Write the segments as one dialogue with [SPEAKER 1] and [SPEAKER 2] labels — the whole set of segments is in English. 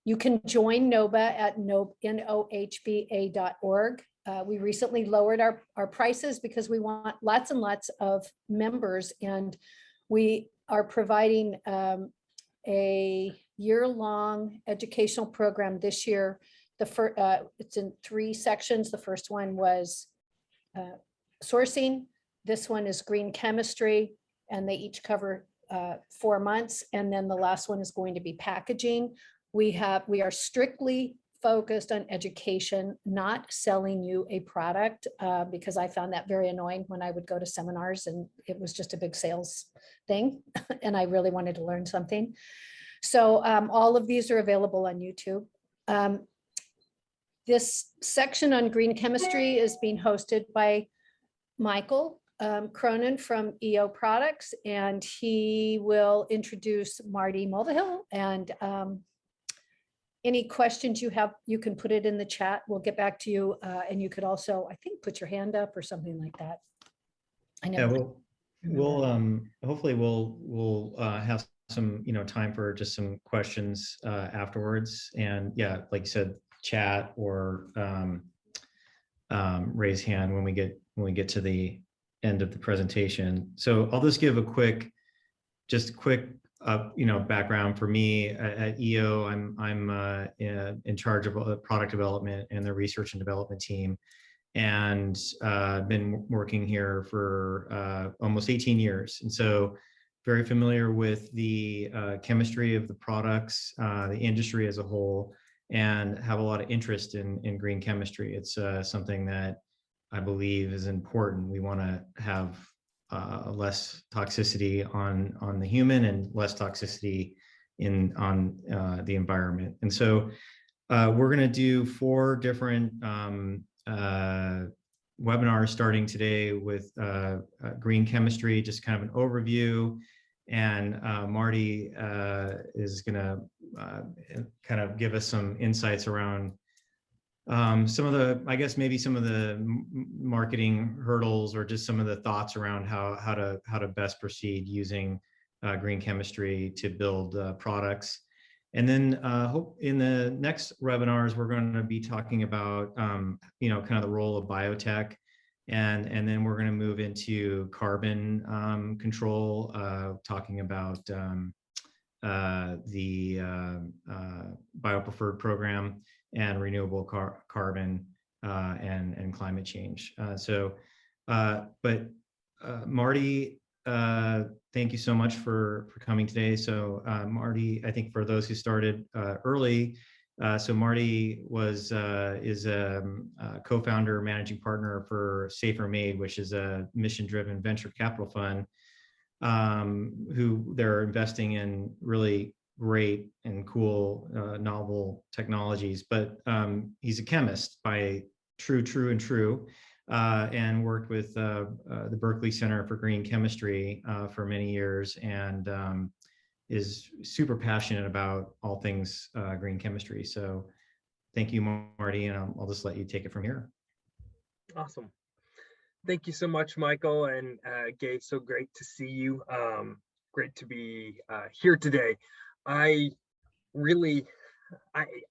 [SPEAKER 1] You can join NOHBA at nohba.org. We recently lowered our prices because we want lots and lots of members, and we are providing a year-long educational program this year. It's in 3 sections. The first one was sourcing. This one is green chemistry, and they each cover 4 months. And then the last one is going to be packaging. We are strictly focused on education, not selling you a product, because I found that very annoying when I would go to seminars and it was just a big sales thing and I really wanted to learn something. So all of these are available on YouTube. This section on green chemistry is being hosted by Michael Cronin from EO Products, and he will introduce Marty Mulvihill. And any questions you have, you can put it in the chat. We'll get back to you. And you could also, I think, put your hand up or something like that. I know.
[SPEAKER 2] Yeah, hopefully we'll have some time for just some questions afterwards. And yeah, like you said, chat or raise hand when we get to the end of the presentation. So I'll just give a quick background for me. At EO, I'm in charge of product development and the research and development team, and been working here for almost 18 years. And so very familiar with the chemistry of the products, the industry as a whole, and have a lot of interest in green chemistry. It's something that I believe is important. We want to have less toxicity on the human and less toxicity on the environment. And so we're going to do 4 different webinars starting today with green chemistry, just kind of an overview. And Marty is going to kind of give us some insights around some of the, I guess, maybe some of the marketing hurdles, or just some of the thoughts around how to best proceed using green chemistry to build products. And then in the next webinars, we're going to be talking about kind of the role of biotech, and then we're going to move into carbon control, talking about the BioPreferred program and renewable carbon and climate change. But Marty, thank you so much for coming today. So Marty, I think for those who started early, so Marty is a co-founder, managing partner for Safer Made, which is a mission-driven venture capital fund, who they're investing in really great and cool novel technologies. But he's a chemist by true, and worked with the Berkeley Center for Green Chemistry for many years, and is super passionate about all things green chemistry. So thank you, Marty, and I'll just let you take it from here.
[SPEAKER 3] Awesome. Thank you so much, Michael and Gabe. So great to see you. Great to be here today. I'm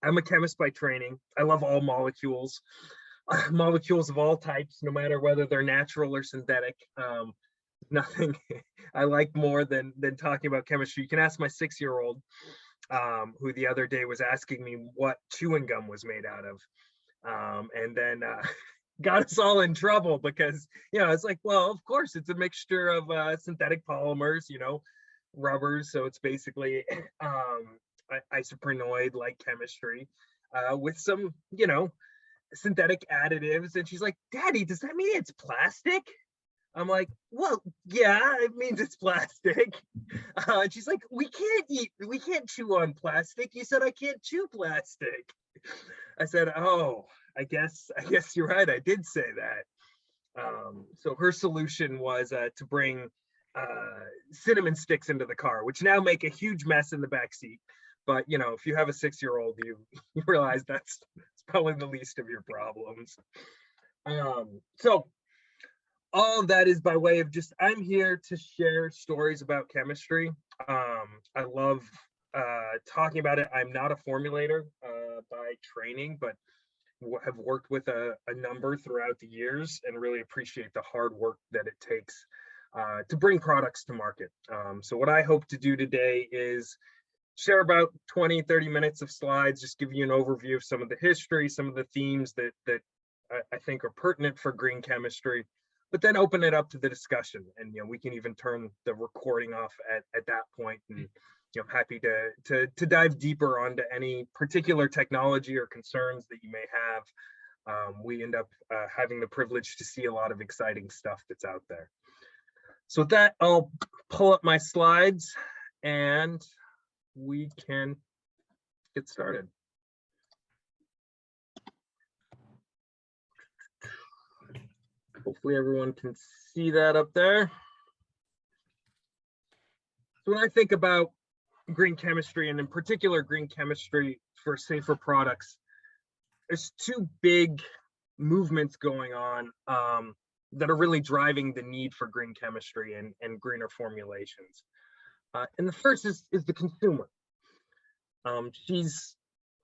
[SPEAKER 3] a chemist by training. I love all molecules, molecules of all types, no matter whether they're natural or synthetic. Nothing I like more than talking about chemistry. You can ask my 6-year-old, who the other day was asking me what chewing gum was made out of, and then got us all in trouble because it's like, well, of course it's a mixture of synthetic polymers, rubbers. So it's basically isoprenoid like chemistry with some synthetic additives. And she's like, Daddy, does that mean it's plastic? I'm like, well, yeah, it means it's plastic. And she's like, we can't chew on plastic. You said I can't chew plastic. I said, oh, I guess you're right. I did say that. So her solution was to bring cinnamon sticks into the car, which now make a huge mess in the back seat. But if you have a 6-year-old, you realize that's probably the least of your problems. So all of that is by way of I'm here to share stories about chemistry. I love talking about it. I'm not a formulator by training, but have worked with a number throughout the years and really appreciate the hard work that it takes to bring products to market. So what I hope to do today is share about 20-30 minutes of slides, just give you an overview of some of the history, some of the themes that I think are pertinent for green chemistry, but then open it up to the discussion. And we can even turn the recording off at that point, and happy to dive deeper onto any particular technology or concerns that you may have. We end up having the privilege to see a lot of exciting stuff that's out there. So with that, I'll pull up my slides and we can get started. Hopefully everyone can see that up there. So when I think about green chemistry, and in particular green chemistry for safer products, there's two big movements going on that are really driving the need for green chemistry and greener formulations. And the first is the consumer. She's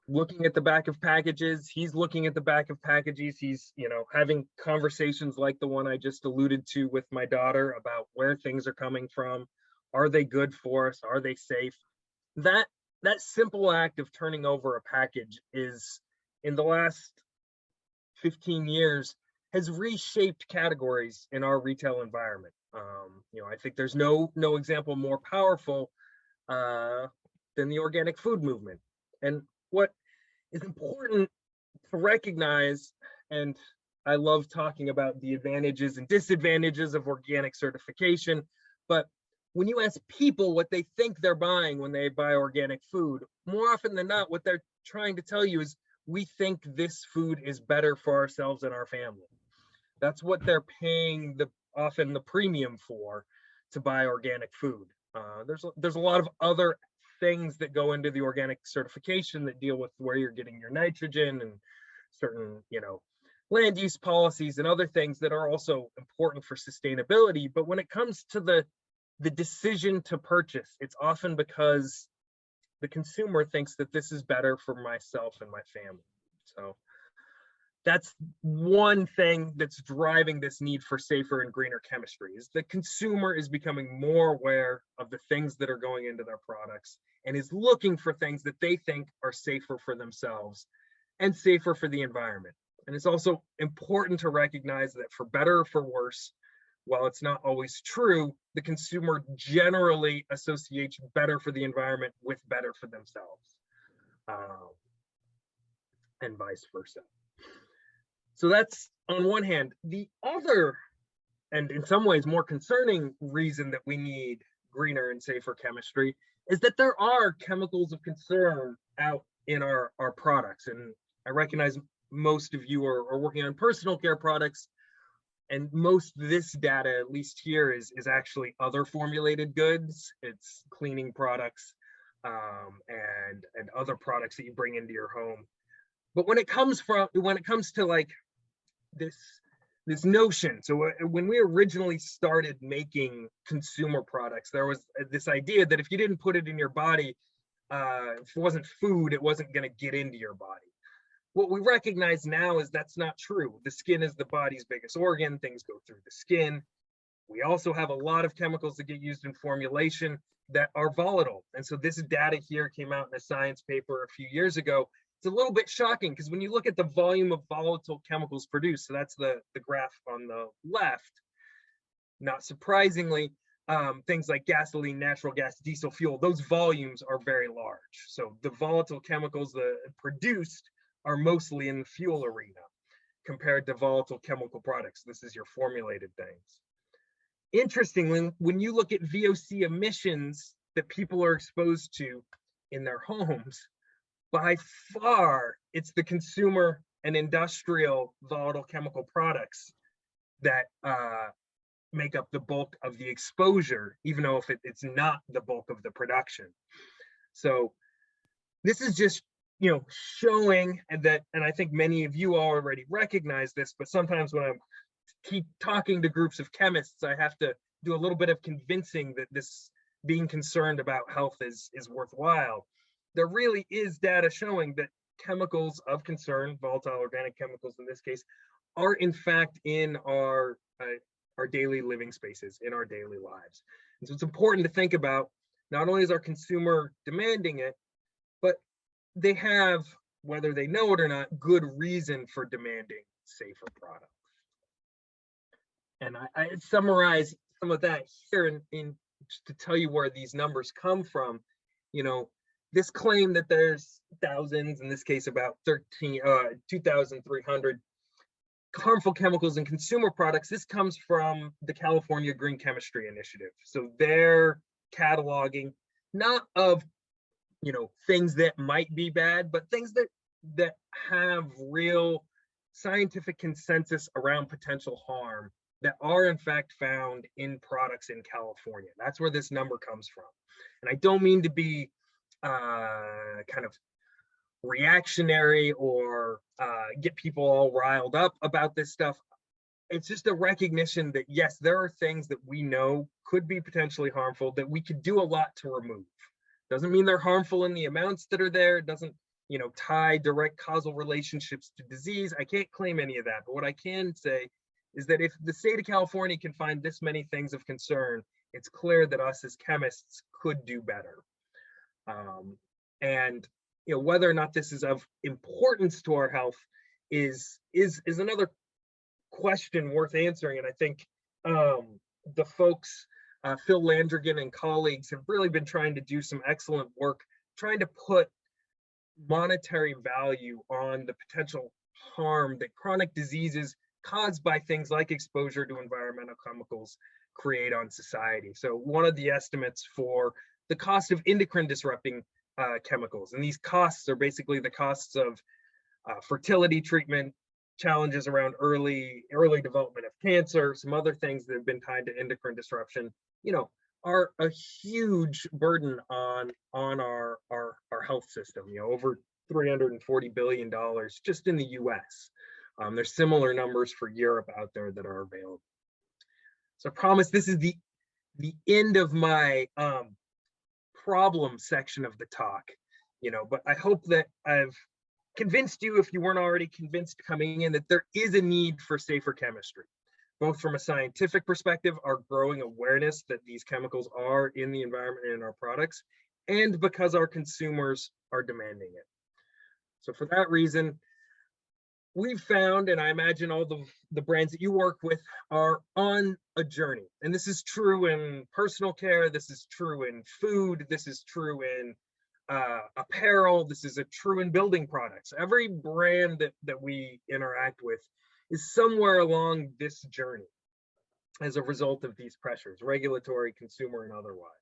[SPEAKER 3] looking at the back of packages. He's looking at the back of packages. He's, having conversations like the one I just alluded to with my daughter about where things are coming from. Are they good for us? Are they safe? That simple act of turning over a package is, in the last 15 years, has reshaped categories in our retail environment. I think there's no example more powerful than the organic food movement. And what is important to recognize, and I love talking about the advantages and disadvantages of organic certification, but when you ask people what they think they're buying when they buy organic food, more often than not, what they're trying to tell you is, we think this food is better for ourselves and our family. That's what they're paying often the premium for to buy organic food. There's a lot of other things that go into the organic certification that deal with where you're getting your nitrogen and certain, land use policies and other things that are also important for sustainability. But when it comes to the decision to purchase, it's often because the consumer thinks that this is better for myself and my family. So that's one thing that's driving this need for safer and greener chemistry, is the consumer is becoming more aware of the things that are going into their products and is looking for things that they think are safer for themselves and safer for the environment. And it's also important to recognize that, for better or for worse, while it's not always true, the consumer generally associates better for the environment with better for themselves, and vice versa. So that's on one hand. The other, and in some ways more concerning, reason that we need greener and safer chemistry is that there are chemicals of concern out in our products. And I recognize most of you are working on personal care products, and most of this data, at least here, is actually other formulated goods. It's cleaning products and other products that you bring into your home. But when it comes to like this notion, so when we originally started making consumer products, there was this idea that if you didn't put it in your body, if it wasn't food, it wasn't going to get into your body. What we recognize now is that's not true. The skin is the body's biggest organ. Things go through the skin. We also have a lot of chemicals that get used in formulation that are volatile. And so this data here came out in a science paper a few years ago. It's a little bit shocking because when you look at the volume of volatile chemicals produced, so that's the graph on the left, not surprisingly, things like gasoline, natural gas, diesel fuel, those volumes are very large. So the volatile chemicals that are produced are mostly in the fuel arena compared to volatile chemical products. This is your formulated things. Interestingly, when you look at VOC emissions that people are exposed to in their homes, by far, it's the consumer and industrial volatile chemical products that make up the bulk of the exposure, even though if it's not the bulk of the production. So this is just showing that, and I think many of you already recognize this, but sometimes when I keep talking to groups of chemists, I have to do a little bit of convincing that this being concerned about health is worthwhile. There really is data showing that chemicals of concern, volatile organic chemicals in this case, are in fact in our daily living spaces, in our daily lives. And so it's important to think about, not only is our consumer demanding it, but they have, whether they know it or not, good reason for demanding safer products. And I summarize some of that here in just to tell you where these numbers come from. You know, this claim that there's thousands, in this case about 2,300 harmful chemicals in consumer products, this comes from the California Green Chemistry Initiative. So they're cataloging not of, you know, things that might be bad, but things that have real scientific consensus around potential harm that are in fact found in products in California. That's where this number comes from. And I don't mean to be kind of reactionary or get people all riled up about this stuff. It's just a recognition that yes, there are things that we know could be potentially harmful that we could do a lot to remove. Doesn't mean they're harmful in the amounts that are there. It doesn't, you know, tie direct causal relationships to disease. I can't claim any of that, but what I can say is that if the state of California can find this many things of concern, it's clear that us as chemists could do better. And you know, whether or not this is of importance to our health is another question worth answering. And I think the folks, Phil Landrigan and colleagues, have really been trying to do some excellent work, trying to put monetary value on the potential harm that chronic diseases caused by things like exposure to environmental chemicals create on society. So one of the estimates for the cost of endocrine disrupting chemicals, and these costs are basically the costs of fertility treatment, challenges around early development of cancer, some other things that have been tied to endocrine disruption, you know, are a huge burden on our health system. You know, over $340 billion just in the US. There's similar numbers for Europe out there that are available. So I promise this is the end of my problem section of the talk, you know, but I hope that I've convinced you, if you weren't already convinced coming in, that there is a need for safer chemistry, both from a scientific perspective, our growing awareness that these chemicals are in the environment and in our products, and because our consumers are demanding it. So for that reason, we've found, and I imagine all the brands that you work with are on a journey. And this is true in personal care, this is true in food, this is true in apparel, this is true in building products. Every brand that we interact with is somewhere along this journey as a result of these pressures, regulatory, consumer, and otherwise.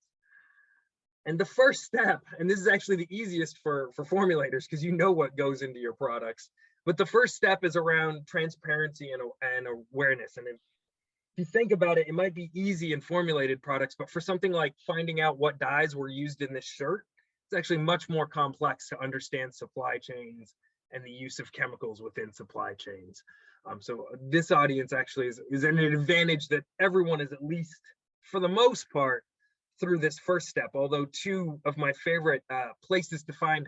[SPEAKER 3] And the first step, and this is actually the easiest for formulators because you know what goes into your products, but the first step is around transparency and awareness. And if you think about it, it might be easy in formulated products, but for something like finding out what dyes were used in this shirt, it's actually much more complex to understand supply chains and the use of chemicals within supply chains. So this audience actually is an advantage that everyone is, at least for the most part, through this first step. Although two of my favorite places to find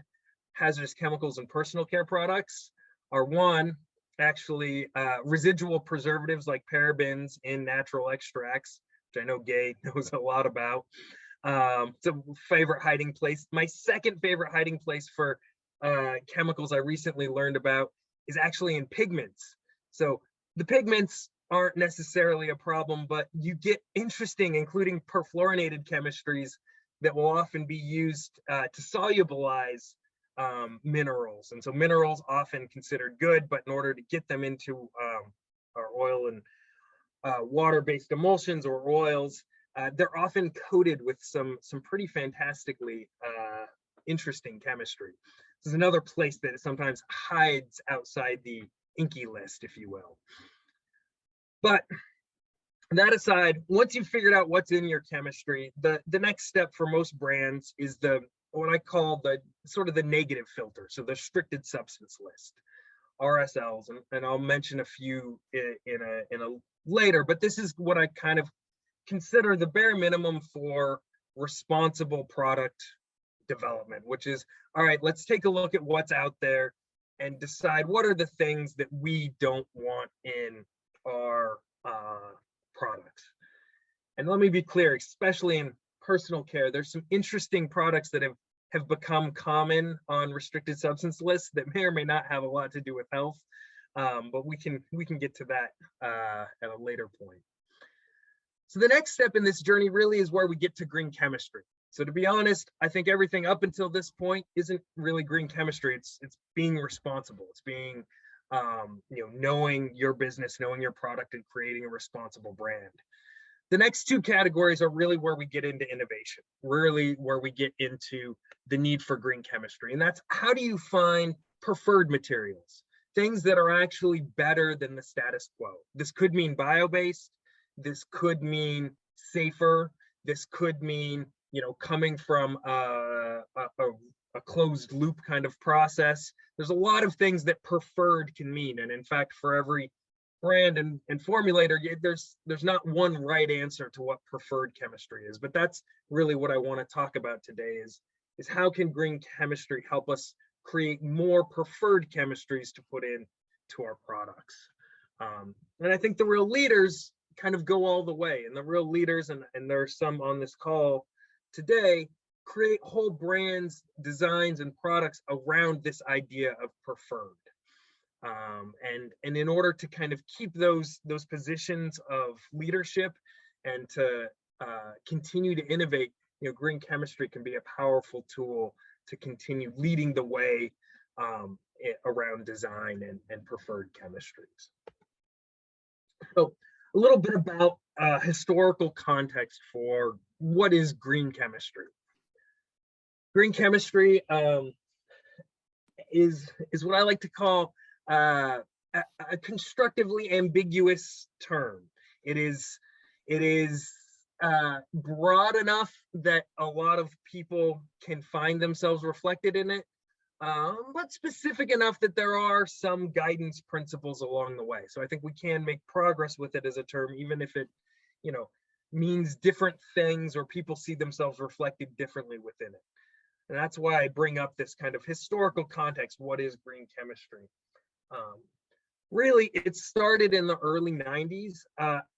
[SPEAKER 3] hazardous chemicals in personal care products are, one, actually residual preservatives like parabens in natural extracts, which I know Gabe knows a lot about. It's a favorite hiding place. My second favorite hiding place for chemicals I recently learned about is actually in pigments. So the pigments aren't necessarily a problem, but you get interesting, including perfluorinated chemistries that will often be used to solubilize minerals. And so minerals often considered good, but in order to get them into our oil and water-based emulsions or oils, they're often coated with some pretty fantastically interesting chemistry. This is another place that sometimes hides outside the inky list, if you will. But that aside, once you've figured out what's in your chemistry, the next step for most brands is what I call the sort of the negative filter. So the restricted substance list, RSLs, and I'll mention a few in a later, but this is what I kind of consider the bare minimum for responsible product development, which is, all right, let's take a look at what's out there and decide what are the things that we don't want in our products. And let me be clear, especially in personal care, there's some interesting products that have become common on restricted substance lists that may or may not have a lot to do with health, but we can get to that at a later point. So the next step in this journey really is where we get to green chemistry. So to be honest, I think everything up until this point isn't really green chemistry. It's being responsible. It's being, knowing your business, knowing your product, and creating a responsible brand. The next two categories are really where we get into innovation, really where we get into the need for green chemistry. And that's, how do you find preferred materials, things that are actually better than the status quo? This could mean bio-based. This could mean safer. This could mean, coming from a closed loop kind of process. There's a lot of things that preferred can mean. And in fact, for every brand and formulator, there's not one right answer to what preferred chemistry is. But that's really what I want to talk about today is how can green chemistry help us create more preferred chemistries to put in to our products. And I think the real leaders kind of go all the way, and the real leaders, and there are some on this call today, create whole brands, designs, and products around this idea of preferred. And in order to kind of keep those positions of leadership and to continue to innovate, green chemistry can be a powerful tool to continue leading the way around design and preferred chemistries. So a little bit about historical context for what is green chemistry. Green chemistry is what I like to call a constructively ambiguous term. It is broad enough that a lot of people can find themselves reflected in it, but specific enough that there are some guidance principles along the way. So I think we can make progress with it as a term, even if it, means different things or people see themselves reflected differently within it. And that's why I bring up this kind of historical context. What is green chemistry? Really, it started in the early 90s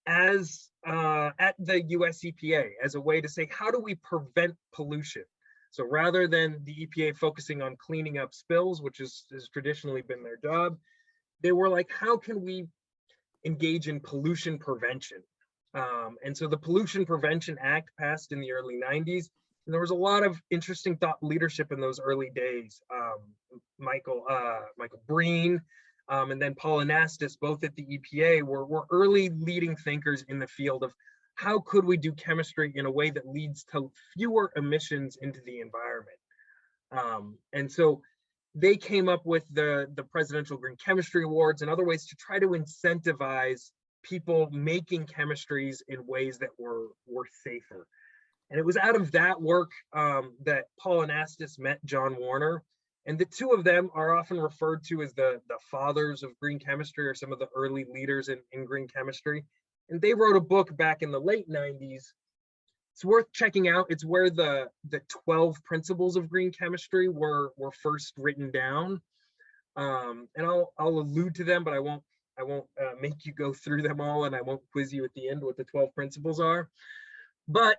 [SPEAKER 3] as at the US EPA as a way to say, how do we prevent pollution? So rather than the EPA focusing on cleaning up spills, which has traditionally been their job, they were like, how can we engage in pollution prevention? And so the Pollution Prevention Act passed in the early 90s. And there was a lot of interesting thought leadership in those early days. Michael Breen, and then Paul Anastas, both at the EPA, were early leading thinkers in the field of how could we do chemistry in a way that leads to fewer emissions into the environment. And so they came up with the Presidential Green Chemistry Awards and other ways to try to incentivize people making chemistries in ways that were safer. And it was out of that work that Paul Anastas met John Warner. And the two of them are often referred to as the fathers of green chemistry, or some of the early leaders in green chemistry. And they wrote a book back in the late 90s. It's worth checking out. It's where the 12 principles of green chemistry were first written down. And I'll allude to them, but I won't make you go through them all, and I won't quiz you at the end what the 12 principles are. But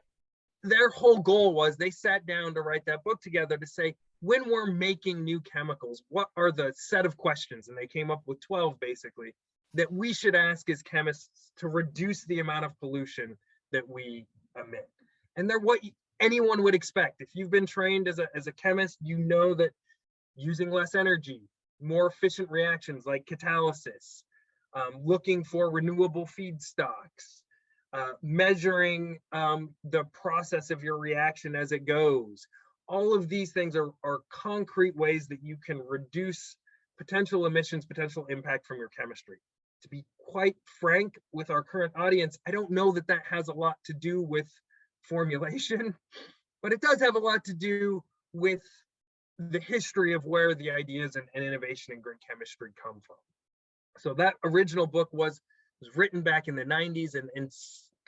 [SPEAKER 3] their whole goal was they sat down to write that book together to say, when we're making new chemicals, what are the set of questions? And they came up with 12 basically that we should ask as chemists to reduce the amount of pollution that we emit. And they're what anyone would expect. If you've been trained as a chemist, you know that using less energy, more efficient reactions like catalysis, looking for renewable feedstocks, measuring the process of your reaction as it goes. All of these things are concrete ways that you can reduce potential emissions, potential impact from your chemistry. To be quite frank with our current audience, I don't know that that has a lot to do with formulation, but it does have a lot to do with the history of where the ideas and innovation in green chemistry come from. So that original book was written back in the 90s, and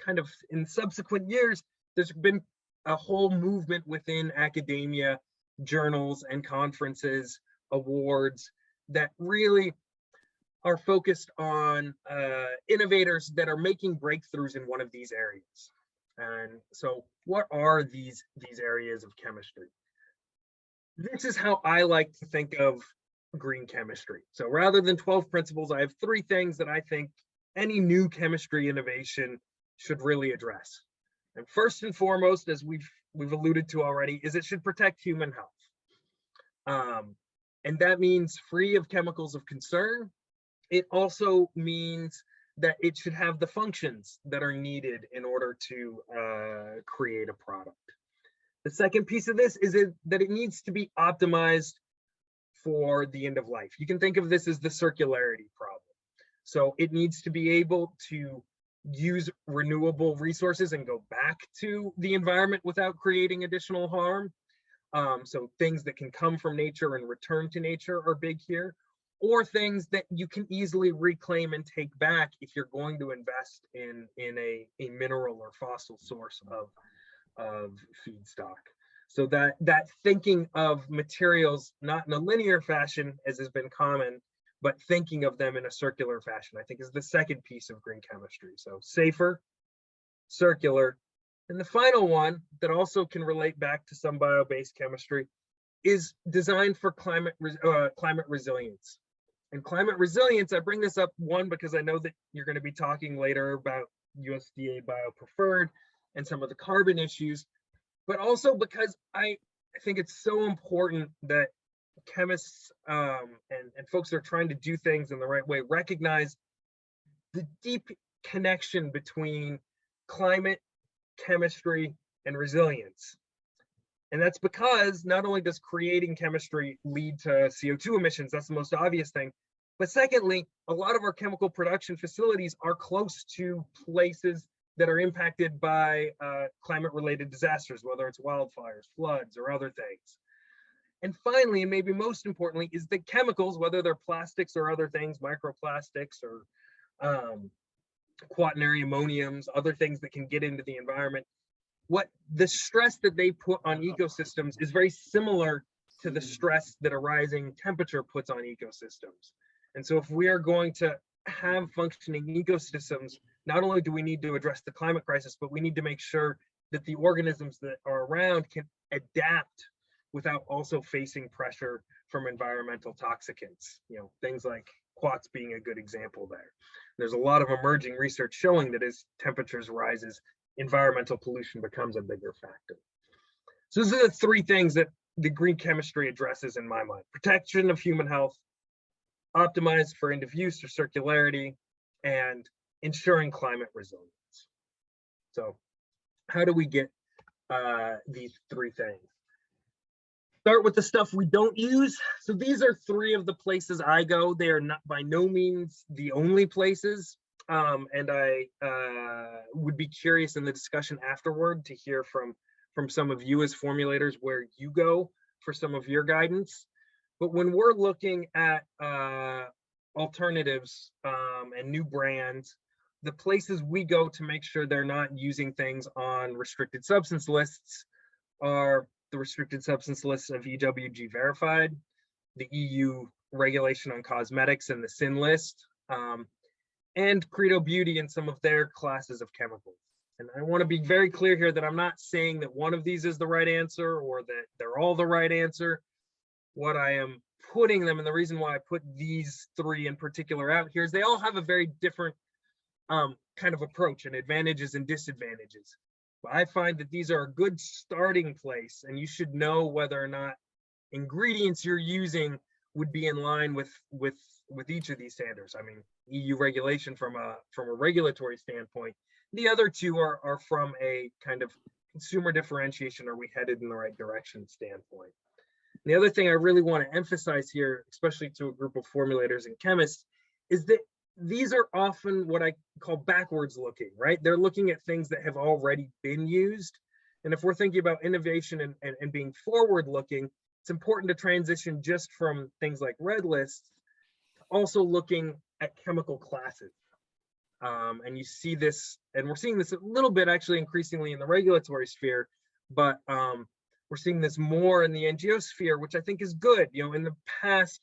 [SPEAKER 3] kind of in subsequent years, there's been a whole movement within academia, journals and conferences, awards that really are focused on innovators that are making breakthroughs in one of these areas. And so what are these areas of chemistry? This is how I like to think of green chemistry. So rather than 12 principles, I have 3 things that I think any new chemistry innovation should really address. And first and foremost, as we've alluded to already, is it should protect human health. And that means free of chemicals of concern. It also means that it should have the functions that are needed in order to create a product. The second piece of this is that it needs to be optimized for the end of life. You can think of this as the circularity problem. So it needs to be able to use renewable resources and go back to the environment without creating additional harm. So things that can come from nature and return to nature are big here, or things that you can easily reclaim and take back if you're going to invest in a mineral or fossil source of feedstock. So that thinking of materials not in a linear fashion, as has been common, but thinking of them in a circular fashion, I think is the second piece of green chemistry. So safer, circular. And the final one that also can relate back to some bio-based chemistry is designed for climate resilience. And climate resilience, I bring this up, one, because I know that you're going to be talking later about USDA biopreferred and some of the carbon issues, but also because I think it's so important that chemists and folks that are trying to do things in the right way recognize the deep connection between climate, chemistry, and resilience. And that's because not only does creating chemistry lead to CO2 emissions, that's the most obvious thing, but secondly, a lot of our chemical production facilities are close to places that are impacted by climate-related disasters, whether it's wildfires, floods, or other things. And finally, and maybe most importantly, is the chemicals, whether they're plastics or other things, microplastics or quaternary ammoniums, other things that can get into the environment. What the stress that they put on ecosystems is very similar to the stress that a rising temperature puts on ecosystems. And so if we are going to have functioning ecosystems, not only do we need to address the climate crisis, but we need to make sure that the organisms that are around can adapt without also facing pressure from environmental toxicants, things like Quats being a good example there. There's a lot of emerging research showing that as temperatures rises, environmental pollution becomes a bigger factor. So those are the 3 things that the green chemistry addresses in my mind: protection of human health, optimized for end of use or circularity, and ensuring climate resilience. So how do we get these 3 things? Start with the stuff we don't use. So these are 3 of the places I go. They are not by no means the only places. And I would be curious in the discussion afterward to hear from some of you as formulators where you go for some of your guidance. But when we're looking at alternatives and new brands, the places we go to make sure they're not using things on restricted substance lists are the restricted substance lists of EWG verified, the EU regulation on cosmetics and the SIN list, and Credo Beauty and some of their classes of chemicals. And I want to be very clear here that I'm not saying that one of these is the right answer or that they're all the right answer. What I am putting them, and the reason why I put these 3 in particular out here, is they all have a very different kind of approach and advantages and disadvantages. But I find that these are a good starting place, and you should know whether or not ingredients you're using would be in line with each of these standards. I mean, EU regulation from a regulatory standpoint. The other 2 are from a kind of consumer differentiation, are we headed in the right direction standpoint. The other thing I really want to emphasize here, especially to a group of formulators and chemists, is that these are often what I call backwards looking, right? They're looking at things that have already been used. And if we're thinking about innovation and being forward looking, it's important to transition just from things like red lists, also looking at chemical classes. And you see this, and we're seeing this a little bit actually increasingly in the regulatory sphere, but we're seeing this more in the NGO sphere, which I think is good. You know, in the past,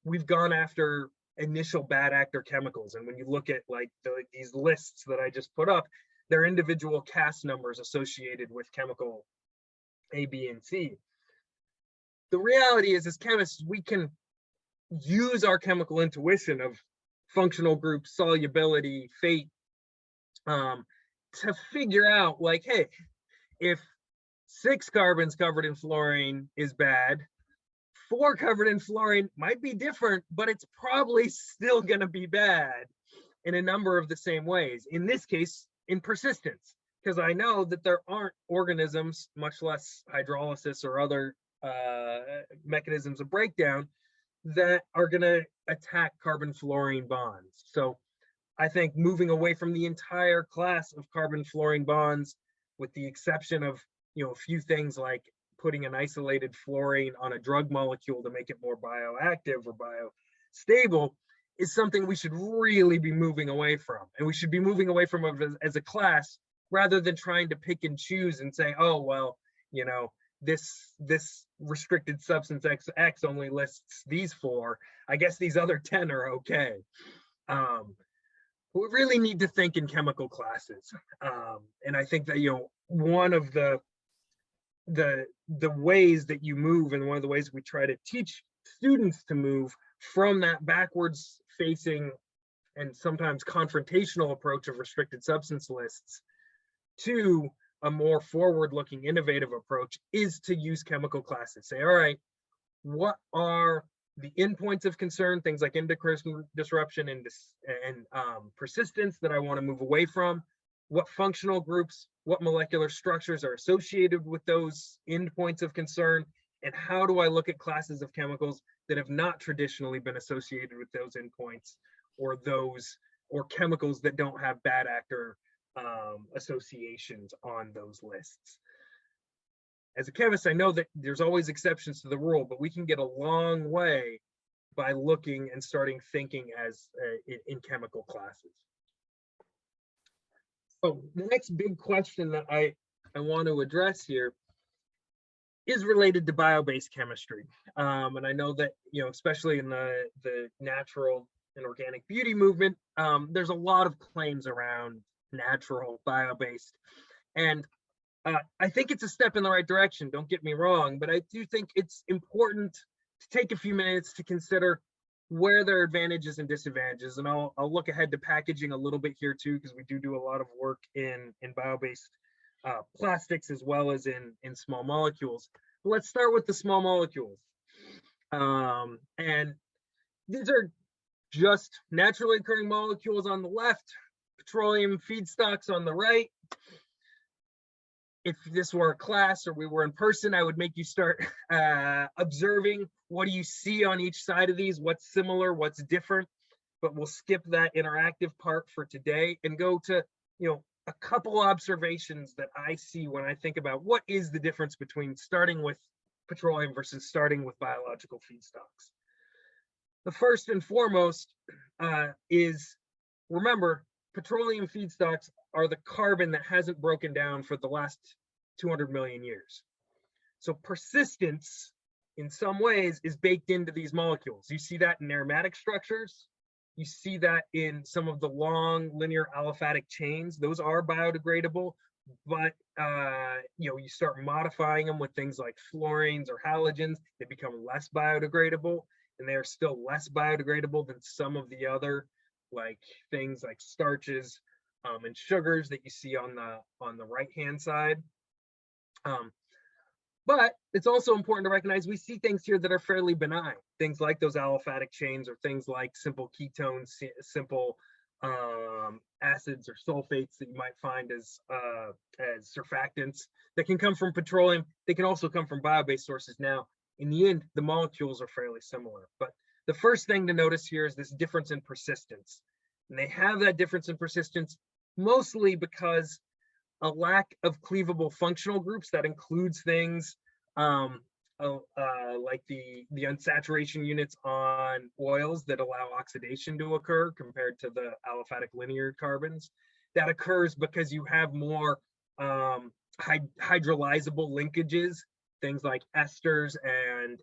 [SPEAKER 3] we've gone after initial bad actor chemicals. And when you look at like these lists that I just put up, they're individual CAS numbers associated with chemical A, B, and C. The reality is, as chemists, we can use our chemical intuition of functional group, solubility, fate, to figure out like, hey, if 6 carbons covered in fluorine is bad, 4 covered in fluorine might be different, but it's probably still going to be bad in a number of the same ways. In this case, in persistence, because I know that there aren't organisms, much less hydrolysis or other mechanisms of breakdown, that are going to attack carbon-fluorine bonds. So I think moving away from the entire class of carbon-fluorine bonds, with the exception of, you know, a few things like putting an isolated fluorine on a drug molecule to make it more bioactive or biostable, is something we should really be moving away from. And we should be moving away from it as a class, rather than trying to pick and choose and say, oh, well, you know, this restricted substance X only lists these 4. I guess these other 10 are okay. We really need to think in chemical classes. And I think that, you know, one of the ways that you move, and one of the ways we try to teach students to move from that backwards facing and sometimes confrontational approach of restricted substance lists to a more forward-looking, innovative approach, is to use chemical classes. Say, all right, what are the endpoints of concern, things like endocrine disruption and persistence that I want to move away from? What functional groups, what molecular structures are associated with those endpoints of concern? And how do I look at classes of chemicals that have not traditionally been associated with those endpoints, or chemicals that don't have bad actor associations on those lists? As a chemist, I know that there's always exceptions to the rule, but we can get a long way by looking and starting thinking as in chemical classes. So the next big question that I want to address here is related to bio-based chemistry. And I know that, you know, especially in the natural and organic beauty movement, there's a lot of claims around natural bio-based. And I think it's a step in the right direction, don't get me wrong, but I do think it's important to take a few minutes to consider where there are advantages and disadvantages. And I'll look ahead to packaging a little bit here too, because we do a lot of work in bio-based plastics as well as in small molecules. But let's start with the small molecules. And these are just naturally occurring molecules on the left, petroleum feedstocks on the right. If this were a class or we were in person, I would make you start observing what do you see on each side of these, what's similar, what's different. But we'll skip that interactive part for today and go to, you know, a couple observations that I see when I think about what is the difference between starting with petroleum versus starting with biological feedstocks. The first and foremost is, remember, petroleum feedstocks are the carbon that hasn't broken down for the last 200 million years. So persistence, in some ways, is baked into these molecules. You see that in aromatic structures. You see that in some of the long linear aliphatic chains. Those are biodegradable, but you know, you start modifying them with things like fluorines or halogens, they become less biodegradable, and they are still less biodegradable than some of the other, like things like starches and sugars that you see on the right hand side. But it's also important to recognize we see things here that are fairly benign, things like those aliphatic chains, or things like simple ketones, simple acids or sulfates that you might find as surfactants that can come from petroleum. They can also come from bio-based sources. Now, in the end, the molecules are fairly similar, but the first thing to notice here is this difference in persistence. And they have that difference in persistence mostly because a lack of cleavable functional groups that includes things like the unsaturation units on oils that allow oxidation to occur compared to the aliphatic linear carbons. That occurs because you have more hydrolyzable linkages, things like esters and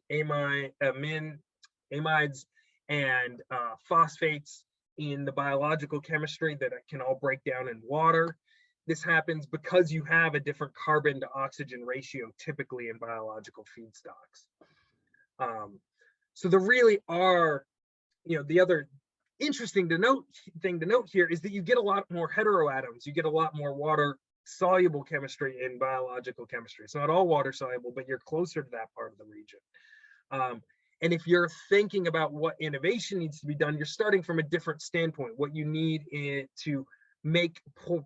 [SPEAKER 3] amides and phosphates in the biological chemistry that can all break down in water. This happens because you have a different carbon to oxygen ratio typically in biological feedstocks. So there really are, the other interesting thing to note here is that you get a lot more heteroatoms. You get a lot more water soluble chemistry in biological chemistry. It's not all water soluble, but you're closer to that part of the region. And if you're thinking about what innovation needs to be done, you're starting from a different standpoint. What you need to make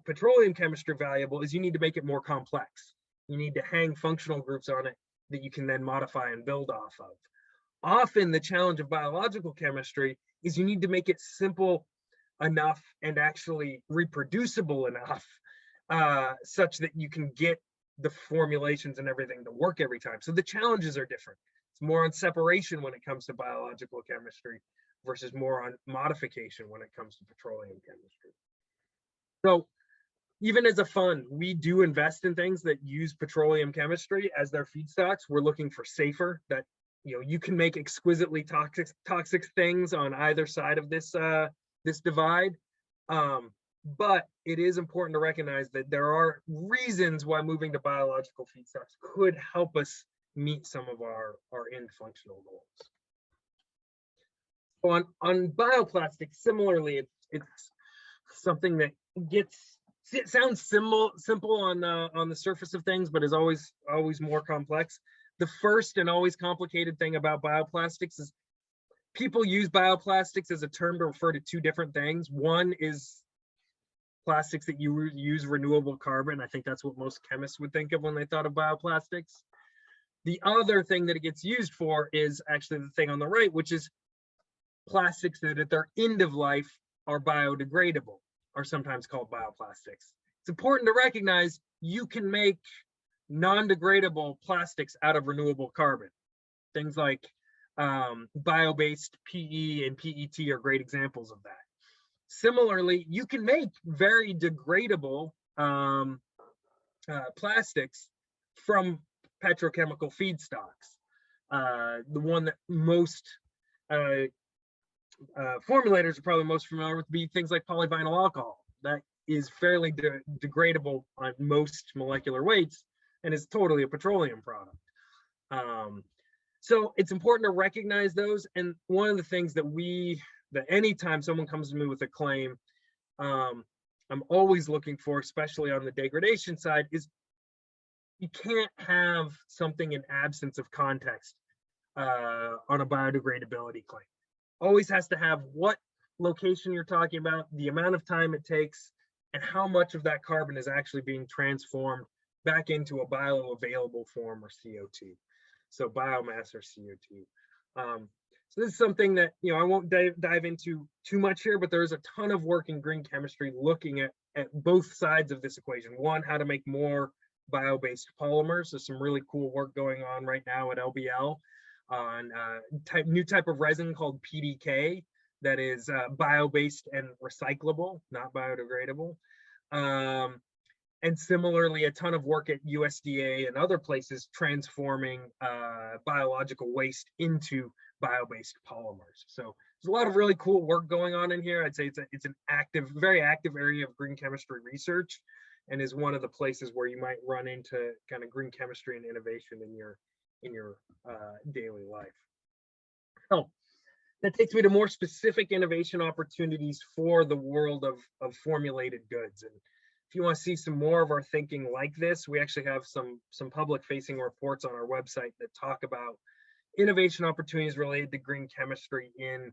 [SPEAKER 3] petroleum chemistry valuable is you need to make it more complex. You need to hang functional groups on it that you can then modify and build off of. Often the challenge of biological chemistry is you need to make it simple enough and actually reproducible enough such that you can get the formulations and everything to work every time. So the challenges are different. It's more on separation when it comes to biological chemistry versus more on modification when it comes to petroleum chemistry. So even as a fund, we do invest in things that use petroleum chemistry as their feedstocks. We're looking for safer, that you can make exquisitely toxic things on either side of this this divide. But it is important to recognize that there are reasons why moving to biological feedstocks could help us meet some of our end functional goals. So on bioplastics, similarly, it's something that it sounds simple on the surface of things, but is always more complex. The first and always complicated thing about bioplastics is people use bioplastics as a term to refer to two different things. One is plastics that you use renewable carbon. I think that's what most chemists would think of when they thought of bioplastics. The other thing that it gets used for is actually the thing on the right, which is plastics that at their end of life are biodegradable, are sometimes called bioplastics. It's important to recognize you can make non-degradable plastics out of renewable carbon. Things like bio-based PE and PET are great examples of that. Similarly, you can make very degradable plastics from petrochemical feedstocks. The one that most formulators are probably most familiar with be things like polyvinyl alcohol. That is fairly degradable on most molecular weights and is totally a petroleum product. So it's important to recognize those. And one of the things that anytime someone comes to me with a claim, I'm always looking for, especially on the degradation side, is you can't have something in absence of context on a biodegradability claim. Always has to have what location you're talking about, the amount of time it takes, and how much of that carbon is actually being transformed back into a bioavailable form or CO2. So biomass or CO2. So this is something that, I won't dive into too much here, but there's a ton of work in green chemistry looking at both sides of this equation. One, how to make more bio-based polymers. There's some really cool work going on right now at LBL on new type of resin called PDK that is bio-based and recyclable, not biodegradable. And similarly, a ton of work at USDA and other places transforming biological waste into bio-based polymers. So there's a lot of really cool work going on in here. I'd say it's an very active area of green chemistry research, and is one of the places where you might run into kind of green chemistry and innovation in your daily life. So that takes me to more specific innovation opportunities for the world of formulated goods. And if you want to see some more of our thinking like this, we actually have some public facing reports on our website that talk about innovation opportunities related to green chemistry in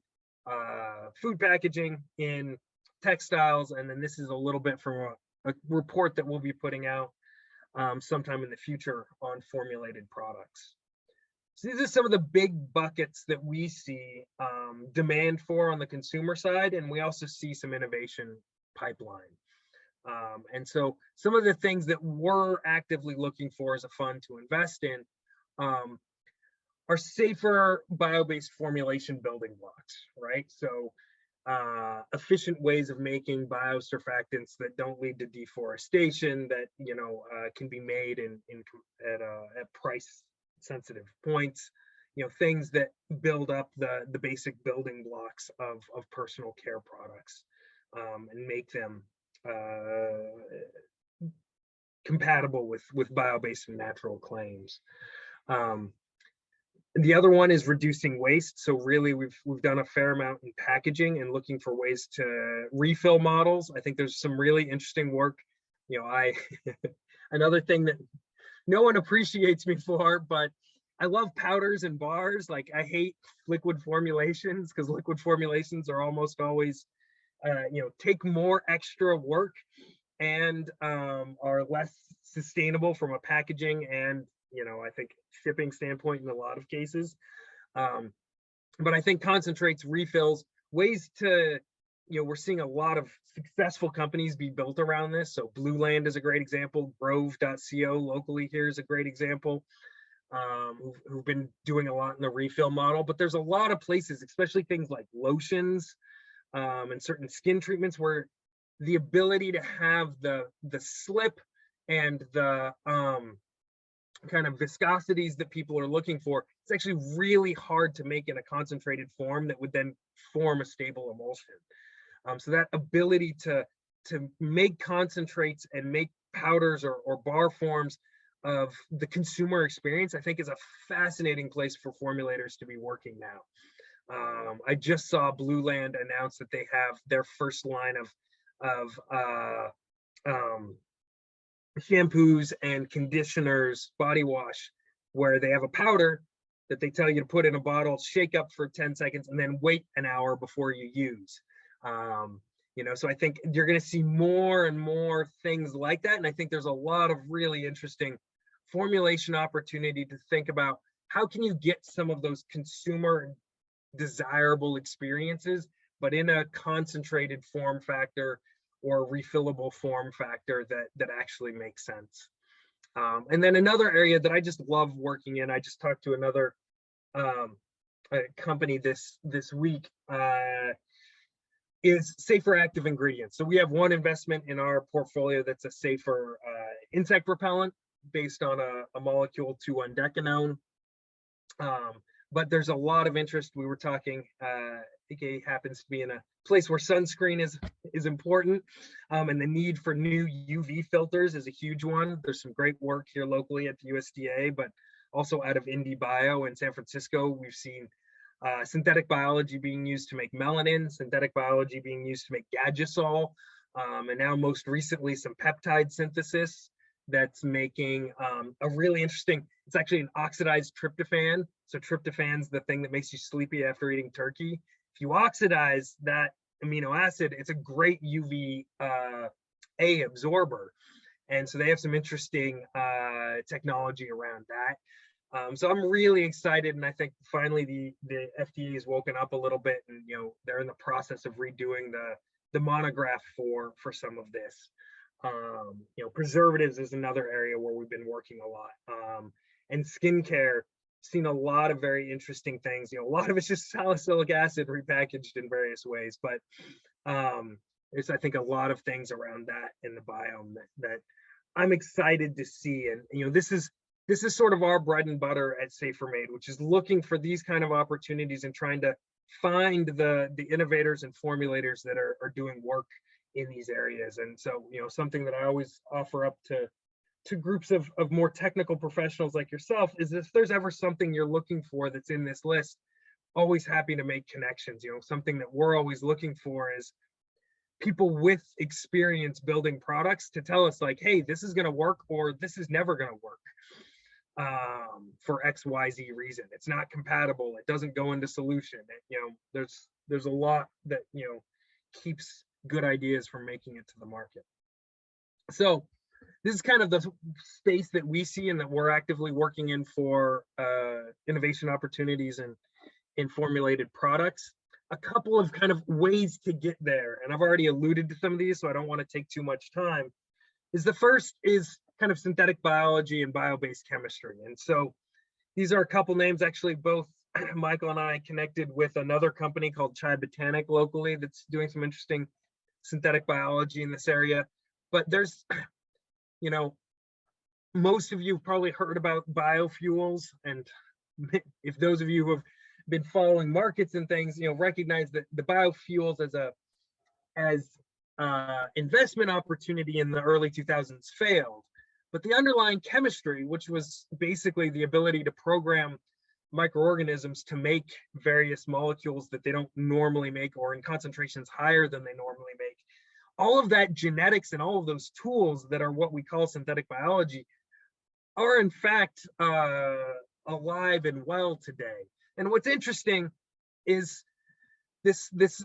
[SPEAKER 3] food packaging, in textiles, and then this is a little bit from a report that we'll be putting out sometime in the future on formulated products. So these are some of the big buckets that we see demand for on the consumer side, and we also see some innovation pipeline. And so some of the things that we're actively looking for as a fund to invest in are safer bio-based formulation building blocks, right? So efficient ways of making biosurfactants that don't lead to deforestation, that can be made at price sensitive points, things that build up the basic building blocks of personal care products, and make them compatible with bio-based and natural claims. The other one is reducing waste. So really, we've done a fair amount in packaging and looking for ways to refill models. I think there's some really interesting work. Another thing that no one appreciates me for, but I love powders and bars. Like, I hate liquid formulations, because liquid formulations are almost always, take more extra work and are less sustainable from a packaging and, I think, shipping standpoint in a lot of cases. But I think concentrates, refills, ways to, we're seeing a lot of successful companies be built around this. So Blue Land is a great example. Grove.co locally here is a great example, who've been doing a lot in the refill model. But there's a lot of places, especially things like lotions and certain skin treatments, where the ability to have the slip and the kind of viscosities that people are looking for, it's actually really hard to make in a concentrated form that would then form a stable emulsion. So that ability to make concentrates and make powders or bar forms of the consumer experience, I think, is a fascinating place for formulators to be working now. I just saw Blue Land announce that they have their first line of shampoos and conditioners, body wash, where they have a powder that they tell you to put in a bottle, shake up for 10 seconds, and then wait an hour before you use. So I think you're going to see more and more things like that. And I think there's a lot of really interesting formulation opportunity to think about how can you get some of those consumer desirable experiences, but in a concentrated form factor or refillable form factor that actually makes sense. And then another area that I just love working in, I just talked to another company this week, is safer active ingredients. So we have one investment in our portfolio that's a safer insect repellent based on a molecule 2,1-decanone. But there's a lot of interest. We were talking, Gabe happens to be in a place where sunscreen is important, and the need for new UV filters is a huge one. There's some great work here locally at the USDA, but also out of Indy Bio in San Francisco. We've seen synthetic biology being used to make melanin, synthetic biology being used to make Gadgisol, and now most recently some peptide synthesis that's making a really interesting, it's actually an oxidized tryptophan. So tryptophan's the thing that makes you sleepy after eating turkey. If you oxidize that amino acid, it's a great UV A absorber. And so they have some interesting technology around that. So I'm really excited, and I think finally the FDA has woken up a little bit, and they're in the process of redoing the monograph for some of this. Preservatives is another area where we've been working a lot, and skincare. Seen a lot of very interesting things. A lot of it's just salicylic acid repackaged in various ways, but there's, I think, a lot of things around that in the biome that I'm excited to see. And this is sort of our bread and butter at SaferMade, which is looking for these kind of opportunities and trying to find the innovators and formulators that are doing work in these areas. And so, something that I always offer up to groups of more technical professionals like yourself is, if there's ever something you're looking for that's in this list, always happy to make connections. Something that we're always looking for is people with experience building products to tell us, like, hey, this is going to work, or this is never going to work for XYZ reason. It's not compatible. It doesn't go into solution. There's a lot that keeps good ideas from making it to the market. So this is kind of the space that we see and that we're actively working in for innovation opportunities in formulated products. A couple of kind of ways to get there, and I've already alluded to some of these, so I don't want to take too much time, is the first is kind of synthetic biology and bio-based chemistry. And so these are a couple names, actually both Michael and I connected with another company called Chai Botanic locally that's doing some interesting synthetic biology in this area. But there's, you know, most of you have probably heard about biofuels, and if those of you who have been following markets and things, you know, recognize that the biofuels as investment opportunity in the early 2000s failed. But the underlying chemistry, which was basically the ability to program microorganisms to make various molecules that they don't normally make or in concentrations higher than they normally make, all of that genetics and all of those tools that are what we call synthetic biology are in fact alive and well today. And what's interesting is this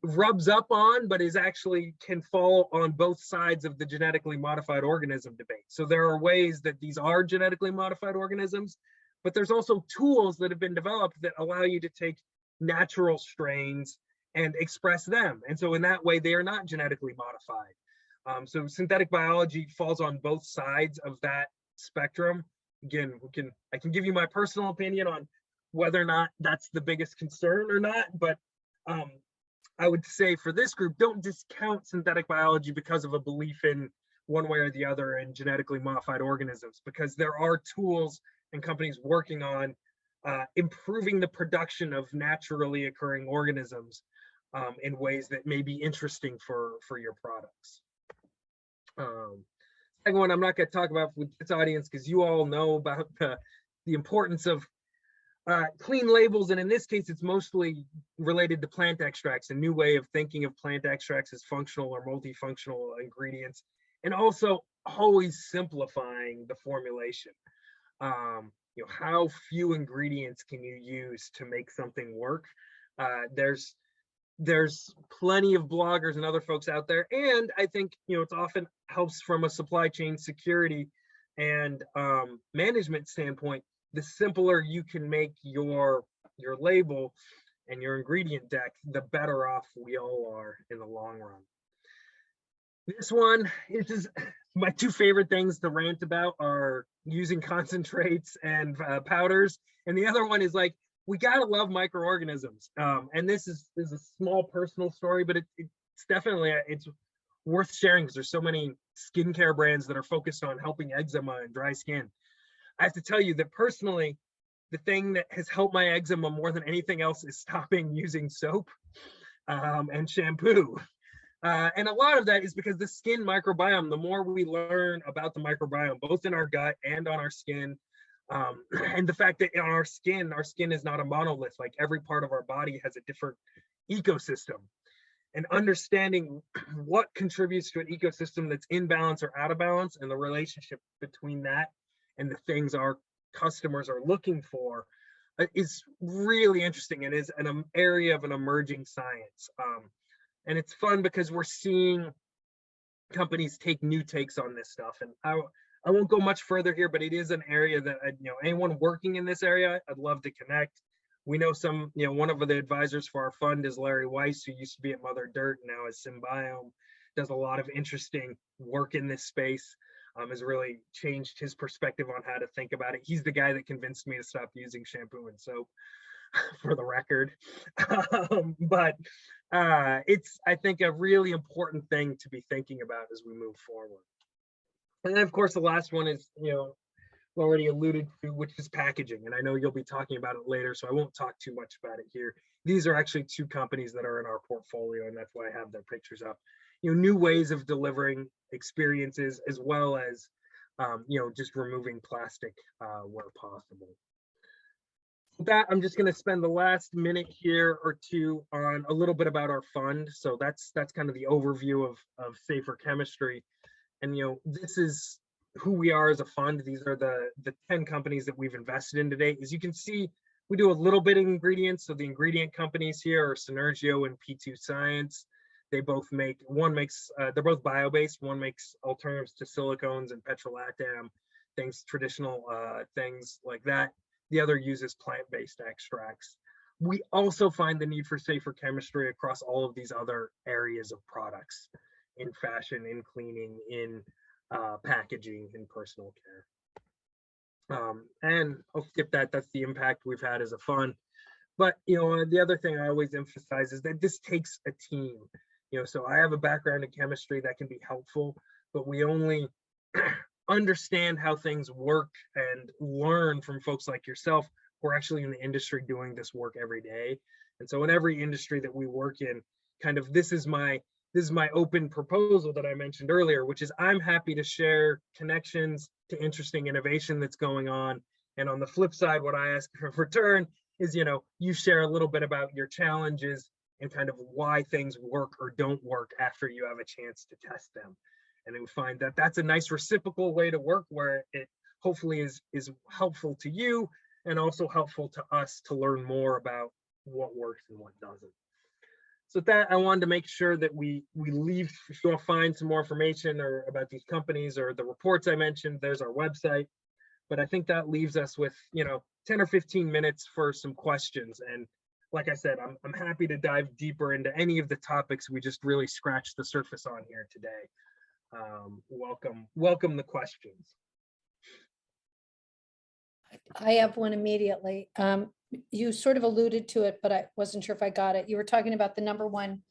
[SPEAKER 3] rubs up on, but is actually can fall on both sides of the genetically modified organism debate. So there are ways that these are genetically modified organisms, but there's also tools that have been developed that allow you to take natural strains and express them. And so in that way, they are not genetically modified. So synthetic biology falls on both sides of that spectrum. Again, I can give you my personal opinion on whether or not that's the biggest concern or not, but I would say for this group, don't discount synthetic biology because of a belief in one way or the other in genetically modified organisms, because there are tools and companies working on improving the production of naturally occurring organisms in ways that may be interesting for your products. Second one, I'm not going to talk about with this audience because you all know about the importance of clean labels, and in this case, it's mostly related to plant extracts, a new way of thinking of plant extracts as functional or multifunctional ingredients, and also always simplifying the formulation. You know, how few ingredients can you use to make something work? There's plenty of bloggers and other folks out there, and I think, you know, it's often helps from a supply chain security and management standpoint. The simpler you can make your label and your ingredient deck, the better off we all are in the long run. This one is just my two favorite things to rant about are using concentrates and powders, and the other one is like, we gotta love microorganisms. And this is a small personal story, but it's definitely it's worth sharing because there's so many skincare brands that are focused on helping eczema and dry skin. I have to tell you that personally, the thing that has helped my eczema more than anything else is stopping using soap and shampoo. And a lot of that is because the skin microbiome, the more we learn about the microbiome, both in our gut and on our skin, and the fact that on our skin is not a monolith, like every part of our body has a different ecosystem. And understanding what contributes to an ecosystem that's in balance or out of balance and the relationship between that and the things our customers are looking for is really interesting and is an area of an emerging science. And it's fun because we're seeing companies take new takes on this stuff. And I won't go much further here, but it is an area that, you know, anyone working in this area, I'd love to connect. We know some, you know, one of the advisors for our fund is Larry Weiss, who used to be at Mother Dirt, now is Biobased, does a lot of interesting work in this space. Has really changed his perspective on how to think about it. He's the guy that convinced me to stop using shampoo and soap, for the record. But it's, I think, a really important thing to be thinking about as we move forward. And then, of course, the last one is, you know, already alluded to, which is packaging. And I know you'll be talking about it later, so I won't talk too much about it here. These are actually two companies that are in our portfolio, and that's why I have their pictures up. You know, new ways of delivering experiences, as well as, you know, just removing plastic where possible. With that, I'm just going to spend the last minute here or two on a little bit about our fund. So that's kind of the overview of Safer Chemistry. And, you know, this is who we are as a fund. These are the 10 companies that we've invested in today. As you can see, we do a little bit of ingredients. So the ingredient companies here are Synergio and P2 Science. They both make, they're both bio-based. One makes alternatives to silicones and petrolactam, things, traditional things like that. The other uses plant-based extracts. We also find the need for safer chemistry across all of these other areas of products, in fashion, in cleaning, in packaging, in personal care. And I'll skip that. That's the impact we've had as a fund. But, you know, the other thing I always emphasize is that this takes a team. You know, so I have a background in chemistry that can be helpful, but we only understand how things work and learn from folks like yourself who are actually in the industry doing this work every day. And so in every industry that we work in, kind of this is my open proposal that I mentioned earlier, which is I'm happy to share connections to interesting innovation that's going on. And on the flip side, what I ask in return is, you know, you share a little bit about your challenges and kind of why things work or don't work after you have a chance to test them. And we find that that's a nice reciprocal way to work, where it hopefully is helpful to you and also helpful to us to learn more about what works and what doesn't. So with that, I wanted to make sure that we leave, if you want to find some more information or about these companies or the reports I mentioned, there's our website. But I think that leaves us with, you know, 10 or 15 minutes for some questions. And like I said, I'm happy to dive deeper into any of the topics we just really scratched the surface on here today. Welcome the questions.
[SPEAKER 1] I have one immediately. You sort of alluded to it, but I wasn't sure if I got it. You were talking about the number one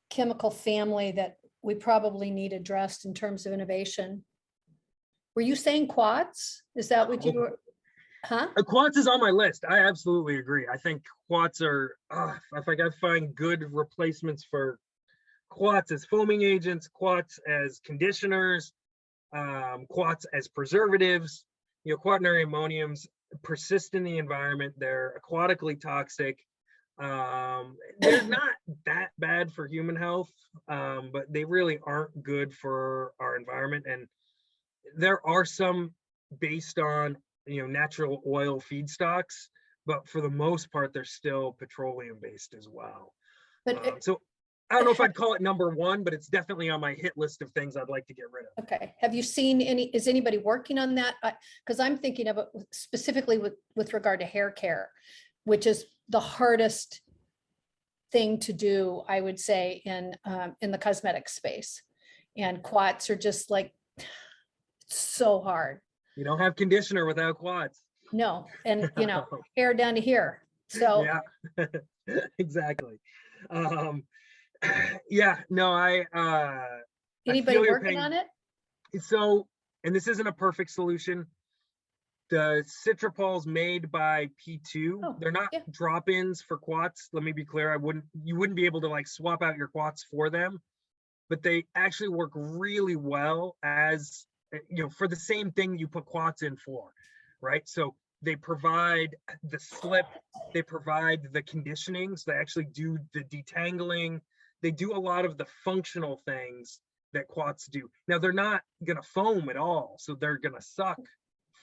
[SPEAKER 1] chemical family that we probably need addressed in terms of innovation. Were you saying quats? Is that what you were? Huh?
[SPEAKER 3] Quats is on my list. I absolutely agree. I think quats are, if I got to find good replacements for quats as foaming agents, quats as conditioners, quats as preservatives, you know, quaternary ammoniums persist in the environment. They're aquatically toxic. They're not that bad for human health, but they really aren't good for our environment. And there are some based on, you know, natural oil feedstocks, but for the most part, they're still petroleum based as well.
[SPEAKER 1] But
[SPEAKER 3] So I don't know if I'd call it number one, but it's definitely on my hit list of things I'd like to get rid of.
[SPEAKER 1] okay. Have you seen any, is anybody working on that? Because I'm thinking of it specifically with regard to hair care, which is the hardest thing to do, I would say, in the cosmetic space. And quats are just like so hard.
[SPEAKER 3] You don't have conditioner without quats.
[SPEAKER 1] No, and you know, hair down to here. So
[SPEAKER 3] yeah, exactly. Yeah, no,
[SPEAKER 1] anybody
[SPEAKER 3] feel your
[SPEAKER 1] working
[SPEAKER 3] pain.
[SPEAKER 1] on it?
[SPEAKER 3] So, and this isn't a perfect solution. The citrapols made by P2, they're not
[SPEAKER 1] yeah.
[SPEAKER 3] drop-ins for quats. Let me be clear. You wouldn't be able to like swap out your quats for them, but they actually work really well as, you know, for the same thing you put quats in for, right? So they provide the slip, they provide the conditioning, so they actually do the detangling. They do a lot of the functional things that quats do. Now they're not gonna foam at all, so they're gonna suck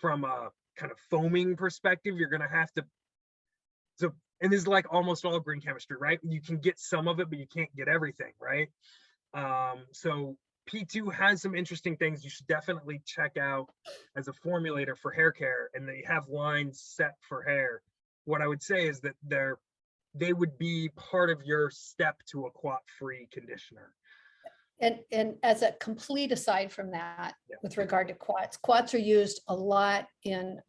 [SPEAKER 3] from a kind of foaming perspective. You're gonna have to, so, and this is like almost all green chemistry, right? You can get some of it, but you can't get everything, right? So P2 has some interesting things you should definitely check out as a formulator for hair care, and they have lines set for hair. What I would say is that they would be part of your step to a quat-free conditioner.
[SPEAKER 1] And as a complete aside from that, with regard to quats are used a lot in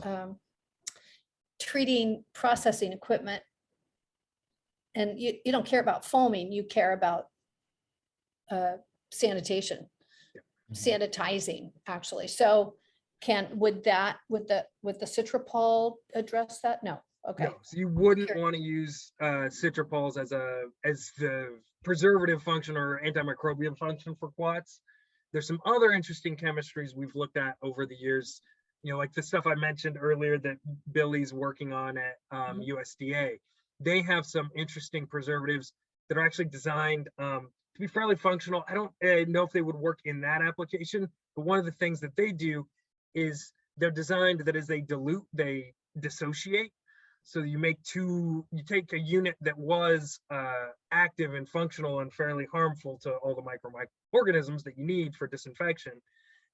[SPEAKER 1] treating processing equipment. And you don't care about foaming, you care about sanitation, sanitizing actually. So would the citropol address that? No. Okay.
[SPEAKER 3] No, so you wouldn't want to use citrapols as the preservative function or antimicrobial function for quats. There's some other interesting chemistries we've looked at over the years, you know, like the stuff I mentioned earlier that Billy's working on at USDA. They have some interesting preservatives that are actually designed to be fairly functional. I don't know if they would work in that application, but one of the things that they do is they're designed that as they dilute, they dissociate. So you take a unit that was active and functional and fairly harmful to all the microorganisms that you need for disinfection,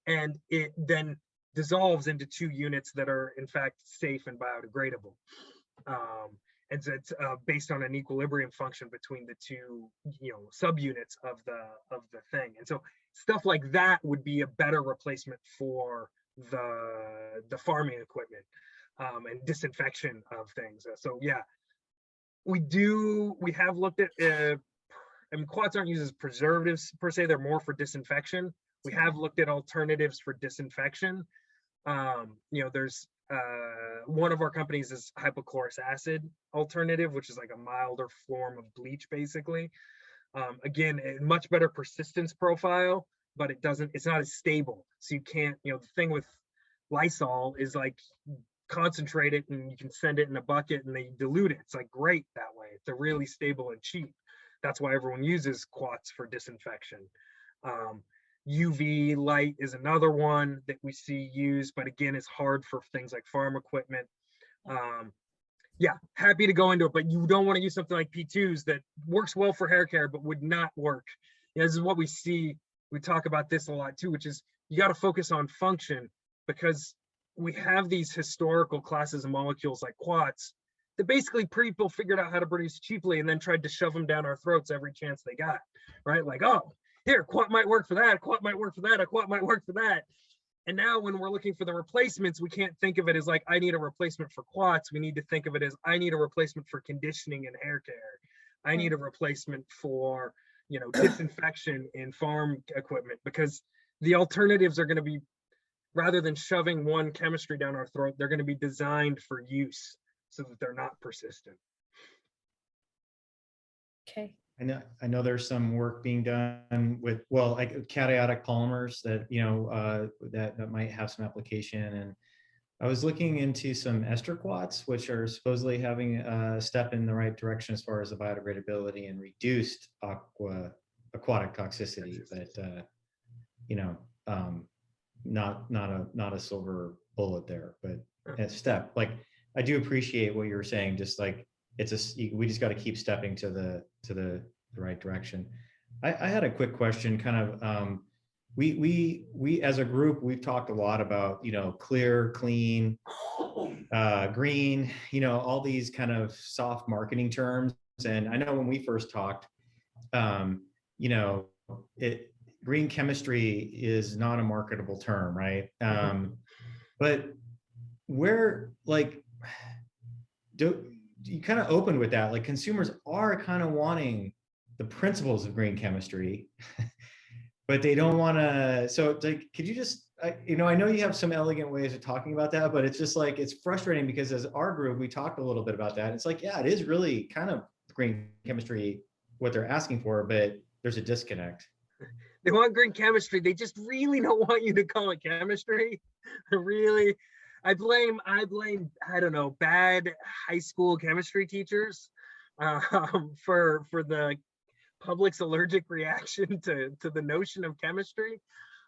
[SPEAKER 3] and it then dissolves into two units that are in fact safe and biodegradable. And so it's based on an equilibrium function between the two, you know, subunits of the thing. And so stuff like that would be a better replacement for the farming equipment. and disinfection of things. So yeah, we have looked at, I mean, quats aren't used as preservatives per se, they're more for disinfection. We have looked at alternatives for disinfection. You know, there's one of our companies is hypochlorous acid alternative, which is like a milder form of bleach, basically. Again, a much better persistence profile, but it's not as stable. So you can't, you know, the thing with Lysol is like concentrate it and you can send it in a bucket and they dilute it. It's like great that way. It's a really stable and cheap. That's why everyone uses Quats for disinfection. UV light is another one that we see used, but again, it's hard for things like farm equipment. Yeah, happy to go into it, but you don't want to use something like P2s that works well for hair care, but would not work. You know, this is what we see. We talk about this a lot too, which is you got to focus on function, because we have these historical classes of molecules like Quats that basically people figured out how to produce cheaply and then tried to shove them down our throats every chance they got, right? Like, oh, here, Quat might work for that, a Quat might work for that, a Quat might work for that. And now when we're looking for the replacements, we can't think of it as like, I need a replacement for Quats. We need to think of it as, I need a replacement for conditioning and hair care. I need a replacement for, you know, disinfection in farm equipment, because the alternatives are going to be, rather than shoving one chemistry down our throat, they're going to be designed for use so that they're not persistent.
[SPEAKER 1] Okay.
[SPEAKER 2] I know there's some work being done with, well, like cationic polymers that, you know, that might have some application. And I was looking into some ester quats, which are supposedly having a step in the right direction as far as the biodegradability and reduced aquatic toxicity. But you know, not a silver bullet there, but a step. Like, I do appreciate what you were saying. Just like we just got to keep stepping to the right direction. I had a quick question, kind of. We as a group, we've talked a lot about, you know, clear, clean, green, you know, all these kind of soft marketing terms. And I know when we first talked, you know, green chemistry is not a marketable term, right? But where, like, you kind of opened with that, like consumers are kind of wanting the principles of green chemistry, but they don't want to. So it's like, could you just, you know, I know you have some elegant ways of talking about that, but it's just like, it's frustrating because as our group, we talked a little bit about that. It's like, yeah, it is really kind of green chemistry, what they're asking for, but there's a disconnect.
[SPEAKER 3] They want green chemistry. They just really don't want you to call it chemistry. Really, I blame, I don't know, bad high school chemistry teachers for the public's allergic reaction to the notion of chemistry.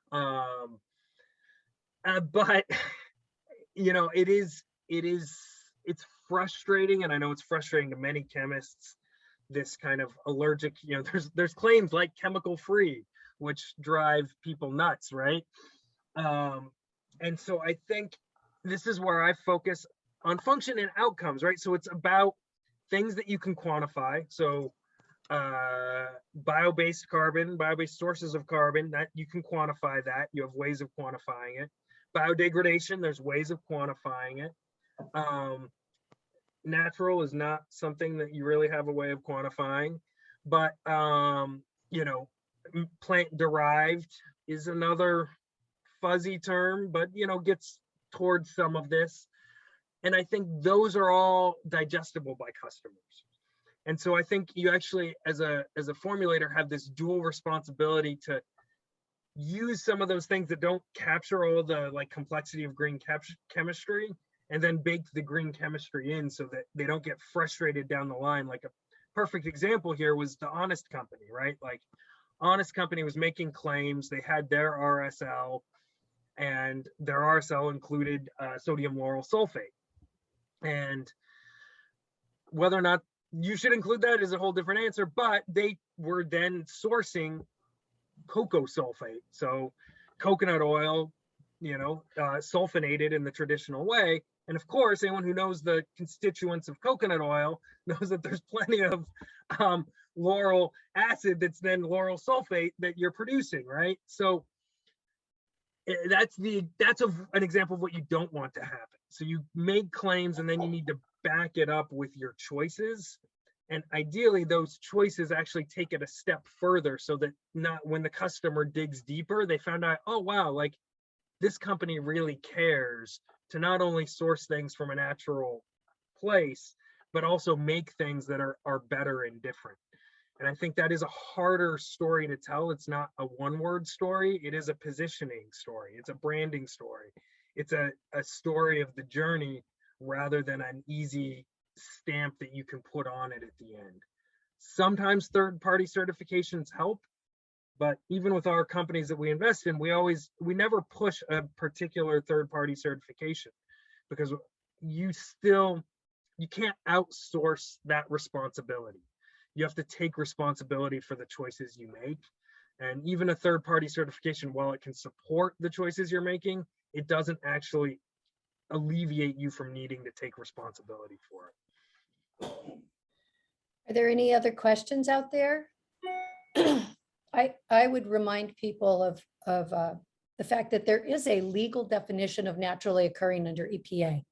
[SPEAKER 3] But you know, it's frustrating, and I know it's frustrating to many chemists, this kind of allergic, you know, there's claims like chemical free, which drive people nuts, right? And so I think this is where I focus on function and outcomes, right? So it's about things that you can quantify. So bio-based carbon, bio-based sources of carbon, that you can quantify that. You have ways of quantifying it. Biodegradation, there's ways of quantifying it. Natural is not something that you really have a way of quantifying, but you know, plant derived is another fuzzy term, but you know, gets towards some of this. And I think those are all digestible by customers. And so I think you actually, as a formulator, have this dual responsibility to use some of those things that don't capture all the like complexity of green chemistry, and then bake the green chemistry in so that they don't get frustrated down the line. Like a perfect example here was the Honest Company, right? Like Honest Company was making claims. They had their RSL, and their RSL included sodium lauryl sulfate. And whether or not you should include that is a whole different answer, but they were then sourcing cocoa sulfate. So coconut oil, you know, sulfonated in the traditional way. And of course, anyone who knows the constituents of coconut oil knows that there's plenty of lauryl acid that's then lauryl sulfate that you're producing, right? So that's an example of what you don't want to happen. So you make claims and then you need to back it up with your choices. And ideally, those choices actually take it a step further so that not when the customer digs deeper, they found out, oh, wow, like this company really cares to not only source things from a natural place, but also make things that are better and different. And I think that is a harder story to tell. It's not a one-word story. It is a positioning story. It's a branding story. It's a story of the journey rather than an easy stamp that you can put on it at the end. Sometimes third-party certifications help, but even with our companies that we invest in, we never push a particular third-party certification because you can't outsource that responsibility. You have to take responsibility for the choices you make. And even a third-party certification, while it can support the choices you're making, it doesn't actually alleviate you from needing to take responsibility for it.
[SPEAKER 1] Are there any other questions out there? I would remind people of the fact that there is a legal definition of naturally occurring under EPA.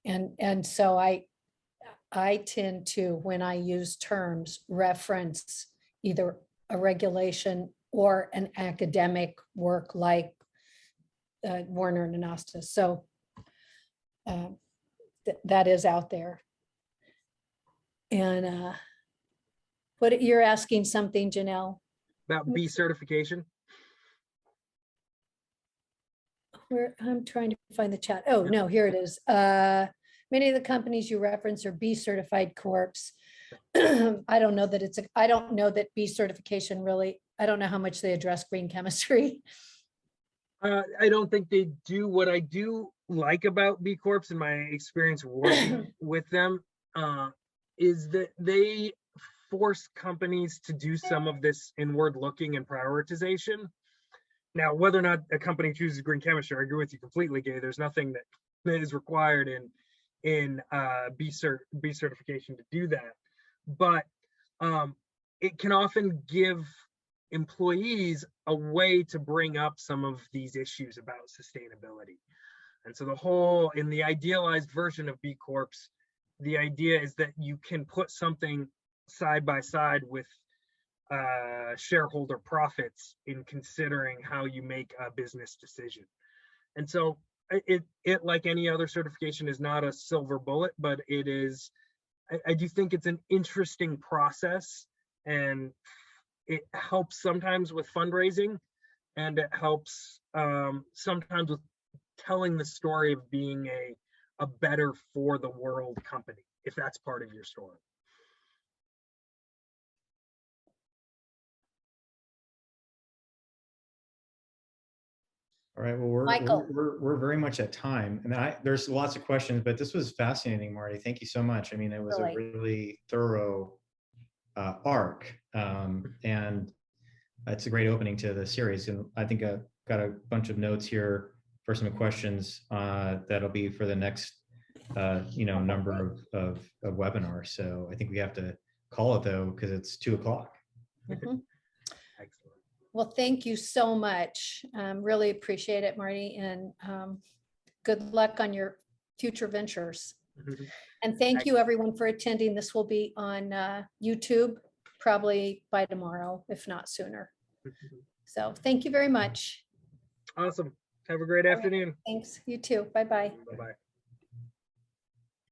[SPEAKER 1] And so I tend to, when I use terms, reference either a regulation or an academic work like Warner and Anastas. So that is out there. And what you're asking something, Janelle?
[SPEAKER 3] About B certification?
[SPEAKER 1] Where I'm trying to find the chat. Oh, no, here it is. Many of the companies you reference are B certified corps. I don't know that I don't know that B certification really, I don't know how much they address green chemistry.
[SPEAKER 3] I don't think they do. What I do like about B Corps in my experience working with them is that they force companies to do some of this inward looking and prioritization. Now, whether or not a company chooses green chemistry, I agree with you completely, Gabe. There's nothing that is required in B certification to do that. But it can often give employees a way to bring up some of these issues about sustainability. And so in the idealized version of B Corps, the idea is that you can put something side by side with shareholder profits in considering how you make a business decision. And so it like any other certification is not a silver bullet, but it is, I do think it's an interesting process, and it helps sometimes with fundraising, and it helps sometimes with telling the story of being a better for the world company, if that's part of your story.
[SPEAKER 2] All right, well,
[SPEAKER 1] Michael.
[SPEAKER 2] we're very much at time, and there's lots of questions, but this was fascinating, Marty. Thank you so much. I mean, it was
[SPEAKER 1] Really?
[SPEAKER 2] a really thorough arc, and it's a great opening to the series. And I think I've got a bunch of notes here for some questions that'll be for the next number of webinars. So I think we have to call it though, because it's 2 o'clock.
[SPEAKER 1] Mhm.
[SPEAKER 3] Excellent.
[SPEAKER 1] Well, thank you so much. Really appreciate it, Marty, and good luck on your future ventures. And thank you everyone for attending. This will be on YouTube probably by tomorrow, if not sooner. So thank you very much.
[SPEAKER 3] Awesome. Have a great afternoon.
[SPEAKER 1] Thanks. You too. Bye-bye.
[SPEAKER 3] Bye-bye.